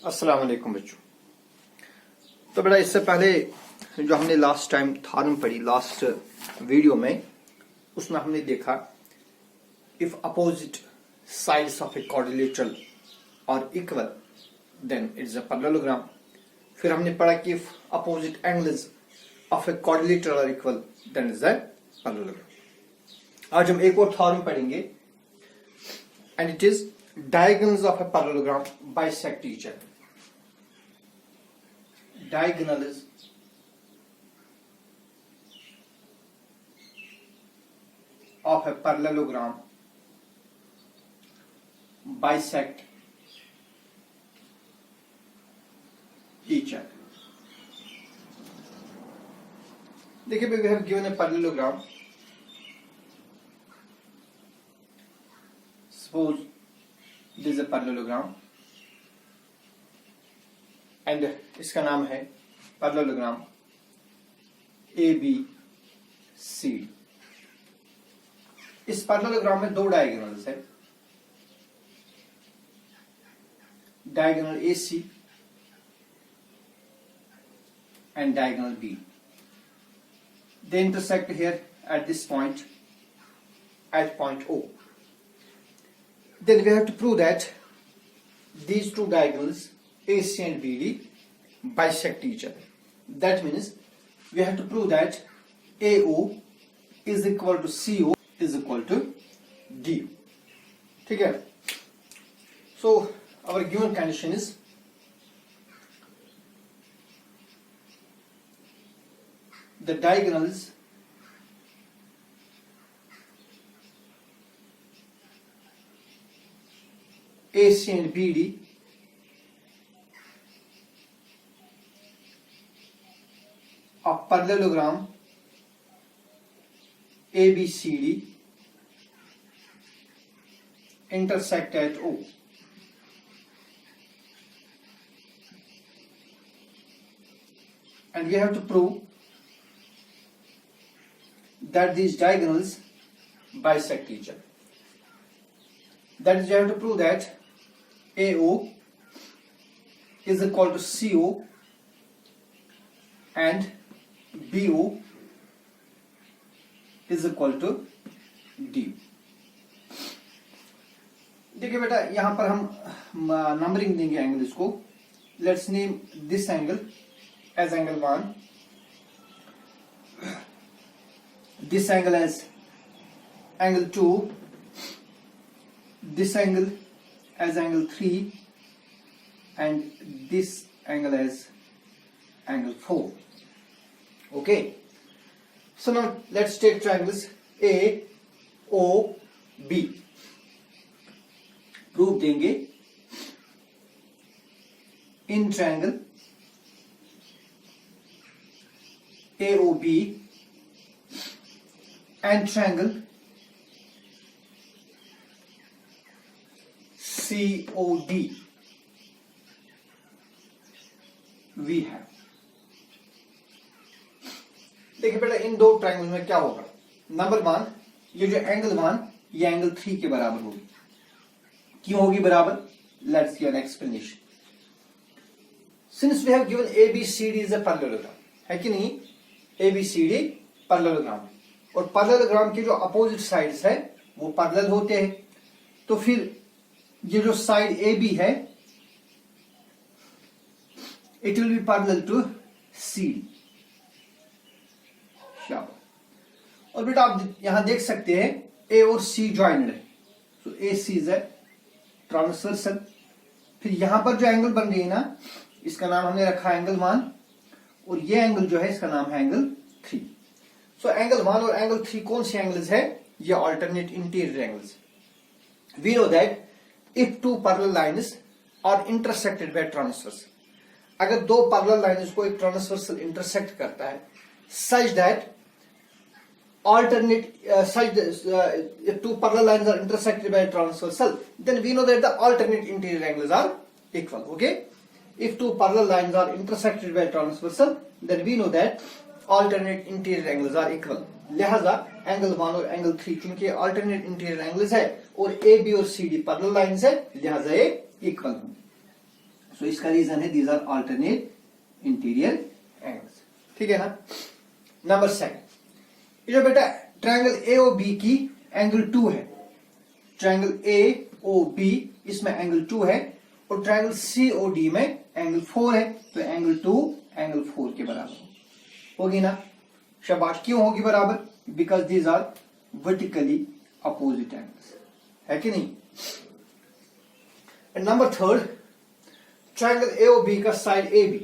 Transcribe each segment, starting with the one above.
अस्सलाम वालेकुम बच्चों। तो बेटा इससे पहले जो हमने लास्ट टाइम थॉर्म पढ़ी लास्ट वीडियो में, उसमें हमने देखा if opposite sides of a quadrilateral are equal then it is a parallelogram. फिर हमने पढ़ा कि if opposite angles of a quadrilateral are equal then is a parallelogram. आज हम एक और थॉर्म पढ़ेंगे and it is diagonals of a parallelogram bisect each other. Diagonals of a parallelogram bisect each other. देखिए, we have given a parallelogram. Suppose this is a parallelogram and इसका नाम है parallelogram ABCD। इस parallelogram में दो diagonals है, diagonal AC and diagonal B. They intersect here at this point, at point O. Then we have to prove that these two diagonals AC and BD bisect each other. That means we have to prove that AO is equal to CO is equal to DO. ठीक है? So our given condition is the diagonals AC and BD of parallelogram ABCD intersect at O. And we have to prove that these diagonals bisect each other. That is, you have to prove that AO is equal to CO and BO is equal to DO. देखिए बेटा, यहां पर हम numbering देंगे angles को. Let's name this angle as angle 1, this angle as angle 2, this angle as angle 3 and this angle as angle 4. Okay, so now let's take triangles A O B. Proof देंगे in triangle AOB and triangle COD we have. देखिए बेटा, इन दो triangle में क्या होगा. Number 1, ये जो angle 1 ये एंगल 3 के बराबर होगी. क्यों होगी बराबर? Let's give an explanation. Since we have given ABCD is a parallelogram, है कि नहीं? ABCD पैरेललोग्राम, और पैरेललोग्राम के जो अपोजिट साइड्स है वो पैरेलल होते हैं. तो फिर ये जो साइड ए बी है it will be parallel to C. और बेटा आप यहां देख सकते हैं ए और सी ज्वाइंट है, सो ए सी इज ए ट्रांसवर्सल. फिर यहां पर जो एंगल बन रही है ना, इसका नाम हमने रखा एंगल 1, और ये एंगल जो है इसका नाम है एंगल 3. सो एंगल 1 और एंगल 3 कौन से एंगल्स है? ये alternate interior angles. We know that if two parallel lines are intersected by transversal, अगर दो parallel lines को एक transversal intersect करता है such that if two parallel lines are intersected by transversal, then we know that the alternate interior angles are equal. Okay, if two parallel lines are intersected by transversal, then we know that alternate interior angles are equal. लिहाजा angle 1 और angle 3 क्योंकि alternate interior angles है और A B और C D parallel lines है, लिहाजा ये equal होंगे. सो इसका रीजन है these are alternate interior angles. ठीक है ना। नंबर 7, ये जो बेटा ट्रायंगल AOB की एंगल 2 है, ट्रायंगल AOB इसमें एंगल 2 है और ट्रायंगल COD में एंगल 4 है, तो एंगल 2 एंगल 4 के बराबर होगी ना। शाबाश। क्यों होगी बराबर? Because these are vertically opposite angles, है कि नहीं। एंड नंबर 3, ट्रायंगल AOB का साइड AB,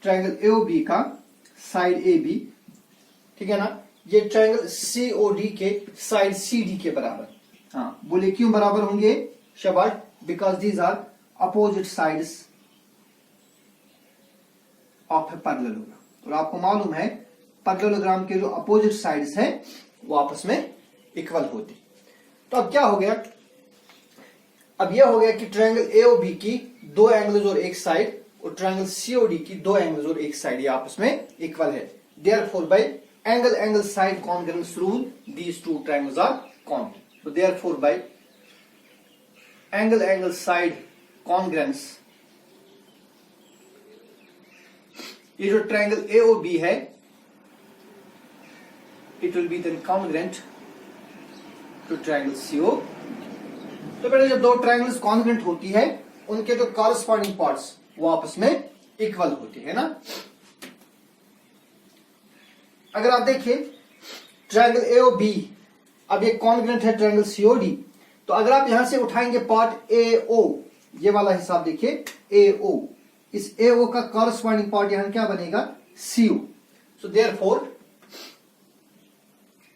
ट्रायंगल AOB का साइड AB, ठीक है ना, ये ट्रायंगल COD के साइड CD के बराबर। हाँ, बोले क्यों बराबर होंगे? शाबाश। Because these are opposite sides of a parallelogram. और आपको मालूम है पैरेललोग्राम के जो अपोजिट साइड्स हैं वो आपस में इक्वल होते। तो अब क्या हो गया? अब यह हो गया कि ट्रायंगल AOB की 2 एंगल्स और एक साइड और ट्रायंगल COD की 2 एंगल्स और एक साइड ये आपस में इक्वल है। Therefore by angle side congruence rule these two triangles are congruent. So therefore by angle side congruence, ये जो ट्रायंगल AOB है it will be then congruent to triangle CO। तो बेटा जब दो ट्रायंगल्स कॉन्ग्रुएंट होती है उनके जो कॉरस्पॉन्डिंग पार्ट्स वो आपस में इक्वल होते हैं ना। अगर आप देखिए ट्रायंगल AOB अब ये कॉन्ग्रुएंट है ट्रायंगल COD, तो अगर आप यहां से उठाएंगे पार्ट AO, ये वाला हिसाब देखिए AO, इस AO का कॉरस्पॉन्डिंग पार्ट यहां क्या बनेगा? CO। So therefore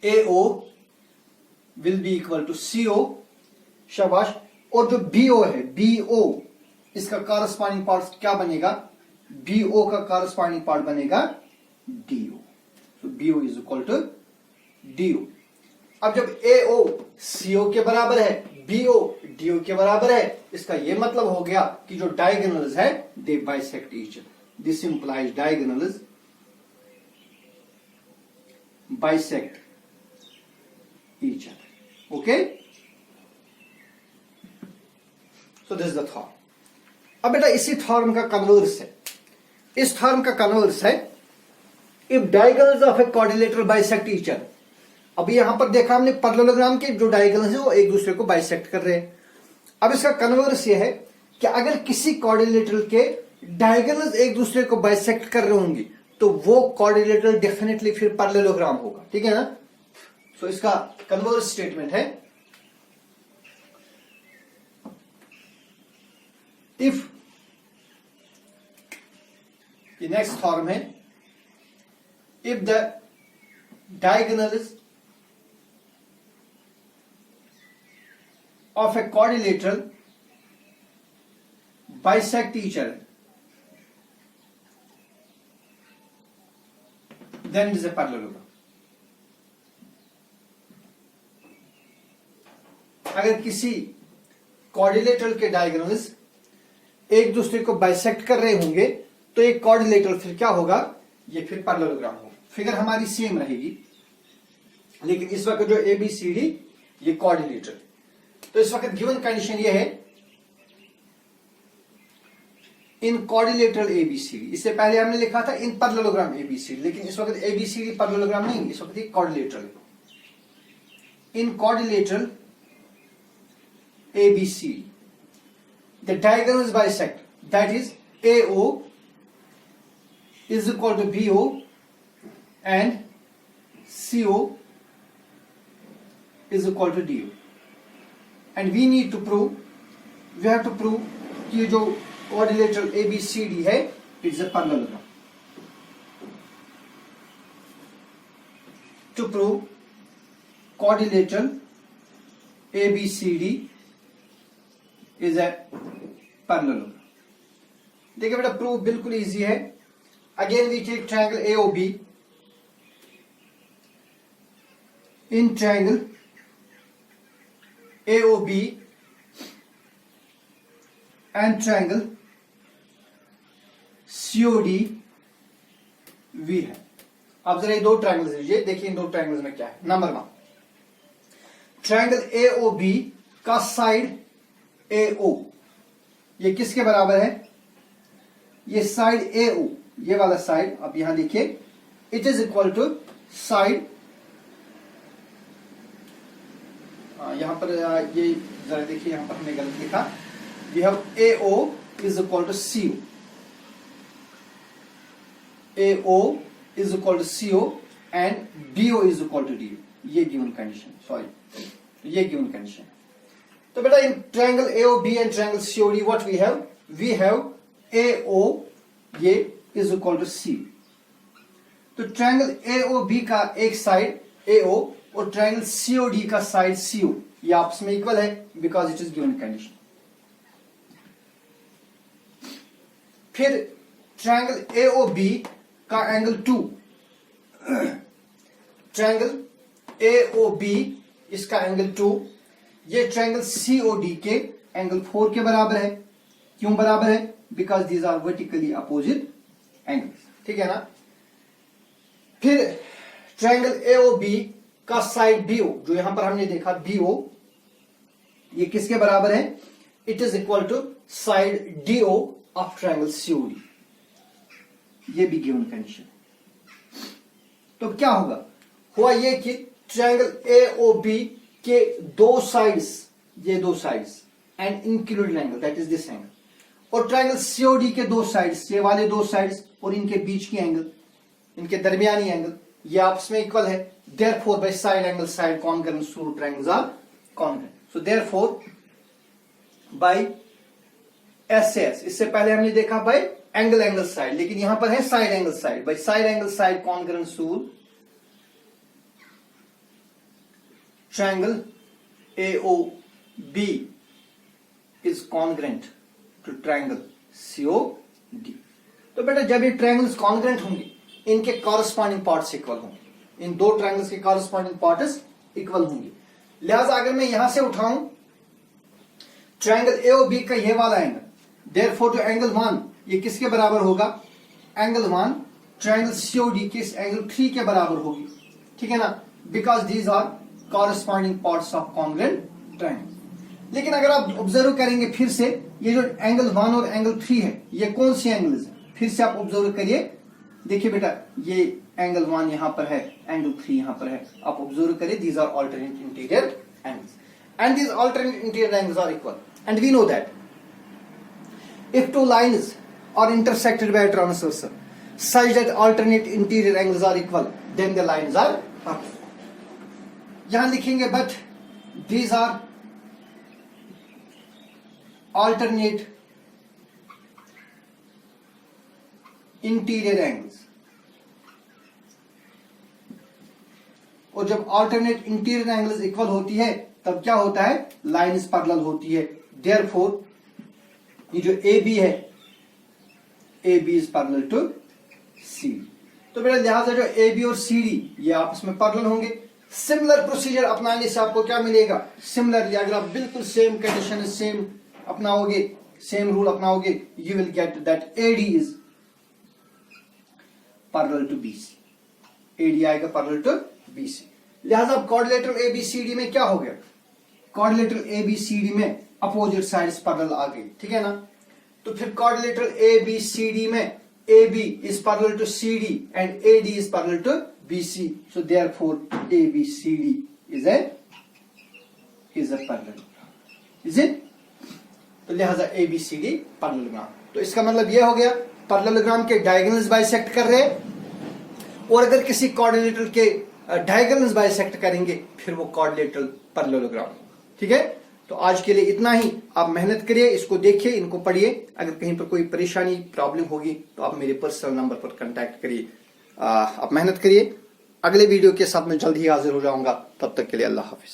AO will be equal to CO। शाबाश। और जो BO है BO, इसका कॉरस्पॉन्डिंग पार्ट क्या बनेगा? BO का कॉरस्पॉन्डिंग पार्ट बनेगा DO। So BO is equal to DO। अब जब AO CO के बराबर है, BO DO के बराबर है, इसका यह मतलब हो गया कि जो डायगोनल्स है they bisect each other. This implies diagonals bisect each other. Okay, so this is the theorem. अब बेटा इसी थॉर्म का कन्वर्स है, इस थॉर्म का कन्वर्स है if diagonals of a quadrilateral bisect each other. अभी यहां पर देखा हमने पैरेललोग्राम के जो डायगोनल्स हैं वो एक दूसरे को बाइसेक्ट कर रहे हैं। अब इसका कन्वर्स ये है कि अगर किसी क्वाड्रिलेटरल के डायगोनल्स एक दूसरे को बाइसेक्ट कर रहे होंगे तो वो क्वाड्रिलेटरल डेफिनेटली फिर पैरेललोग्राम होगा। ठीक है ना। सो इसका कन्वर्स स्टेटमेंट है इफ, ये नेक्स्ट फॉर्म है, if the diagonals of a quadrilateral bisect each other, then it is a parallelogram। अगर किसी क्वाड्रिलेटरल के डायगोनल्स एक दूसरे को बाइसेक्ट कर रहे होंगे तो एक क्वाड्रिलेटरल फिर क्या होगा? ये फिर पैरेललोग्राम होगा। फिगर हमारी सेम रहेगी, लेकिन इस वक्त जो ABCD ये क्वाड्रिलेटरल। तो इस वक्त गिवन कंडीशन ये है इन क्वाड्रिलेटरल ABCD, इससे पहले हमने लिखा था इन पैरेललोग्राम ABCD, लेकिन इस वक्त ABCD पैरेललोग्राम नहीं, इस वक्त ये quadrilateral. In quadrilateral ABCD the diagonals bisect, that is AO is equal to BO and CO is equal to DO, and we need to prove, we have to prove कि ये जो quadrilateral ABCD है it is a parallelogram। to prove quadrilateral ABCD is a parallelogram। देखिए बेटा proof बिल्कुल easy है। Again we take triangle AOB, in triangle AOB and triangle COD V है। अब जरा ये दो ट्रायंगल्स लीजिए, देखिए इन दो ट्रायंगल्स में क्या है। नंबर 1, ट्रायंगल AOB का साइड AO ये किसके बराबर है? ये साइड ए ओ, ये वाला साइड आप यहां देखिए, it is equal to side, यहां पर ये जरा देखिए, यहां पर हमने गलत लिखा, we have A O is equal to C O, A O is equal to C O and B O is equal to D O, ये गिवन कंडीशन, सॉरी ये गिवन कंडीशन। तो बेटा in triangle AOB and triangle COD what we have AO ये is equal to C। तो triangle AOB का एक side AO और triangle COD का साइड CO ये आपस में इक्वल है because it is given condition. फिर ट्रायंगल AOB का एंगल 2, ट्रायंगल AOB इसका एंगल 2, ये ट्रायंगल COD के एंगल 4 के बराबर है। क्यों बराबर है? Because these are vertically opposite angles, ठीक है ना। फिर ट्रायंगल AOB का साइड BO जो यहां पर हमने देखा BO, ये किसके बराबर है? It is equal to side DO of triangle COD, ये भी गिवन कंडीशन। तो क्या होगा? हुआ ये कि ट्रायंगल AOB के दो साइड्स, ये दो sides and included angle that is this angle, और ट्रायंगल COD के दो साइड्स, ये वाले दो साइड्स और इनके बीच की एंगल, इनके दरमियानी एंगल, ये आपस में इक्वल है। Therefore by side angle side congruence two triangles are congruent. So therefore by SAS, इससे पहले हमने देखा बाय एंगल एंगल साइड, लेकिन यहां पर है side angle side, by side angle side congruence two triangle AOB is congruent to triangle COD। तो बेटा जब ये ट्रायंगल्स कॉन्ग्रेंट होंगे, इनके कॉरस्पॉन्डिंग पार्ट्स इक्वल होंगे, इन दो ट्रायंगल्स के कॉरस्पॉन्डिंग पार्ट्स इक्वल होंगे। लिहाजा अगर मैं यहां से उठाऊं ट्रायंगल AOB का ये वाला एंगल, देयरफॉर जो एंगल 1 ये किसके बराबर होगा? एंगल 1 ट्रायंगल COD के इस एंगल 3 के बराबर होगी, ठीक है ना, because these are corresponding parts of congruent triangle. लेकिन अगर आप ऑब्जर्व करेंगे फिर से, ये जो एंगल 1 और एंगल 3 है, ये कौन सी एंगल्स है? फिर से आप ऑब्जर्व करिए, देखिए बेटा ये एंगल 1 यहां पर है, एंगल 3 यहां पर है, आप ऑब्जर्व करिए, these are alternate interior angles and these alternate interior angles are equal and we know that if two lines are intersected by a transversal such that alternate interior angles are equal then the lines are opposite। यहां लिखेंगे but these are alternate interior angles, और जब alternate interior angles equal होती है तब क्या होता है? लाइन्स पैरेलल होती है। देयरफॉर ये जो AB है, AB is parallel to CD। तो मेरा लिहाजा जो AB और CD ये आपस में पैरेलल होंगे। सिमिलर प्रोसीजर अपनाने से आपको क्या मिलेगा? सिमिलरली अगर आप बिल्कुल सेम कंडीशन सेम अपनाओगे, सेम रूल अपनाओगे, you will get that AD is parallel to BC, AD आएगा पैरेलल टू BC। लिहाजा अब क्वाड्रिलेटरल ABCD में क्या हो गया? क्वाड्रिलेटरल ABCD में अपोजिट साइड्स पैरेलल आ गई, ठीक है ना। तो फिर क्वाड्रिलेटरल ABCD में AB is parallel to CD and AD is parallel to BC. So therefore ABCD is a parallelogram. Is it? तो लिहाजा ABCD पैरेललोग्राम। तो इसका मतलब यह हो गया पैरेललोग्राम के डायगोनल्स बाइसेक्ट कर रहे हैं, और अगर किसी क्वाड्रिलेटरल के डायगोनल्स बाइसेक्ट करेंगे फिर वो क्वाड्रिलेटरल पैरेललोग्राम, ठीक है। तो आज के लिए इतना ही। आप मेहनत करिए, इसको देखिए, इनको पढ़िए। अगर कहीं पर कोई परेशानी प्रॉब्लम होगी तो आप मेरे पर्सनल नंबर पर कांटेक्ट करिए। आप मेहनत करिए। अगले वीडियो के साथ मैं जल्द ही हाजिर हो जाऊंगा। तब तक के लिए अल्लाह हाफिज।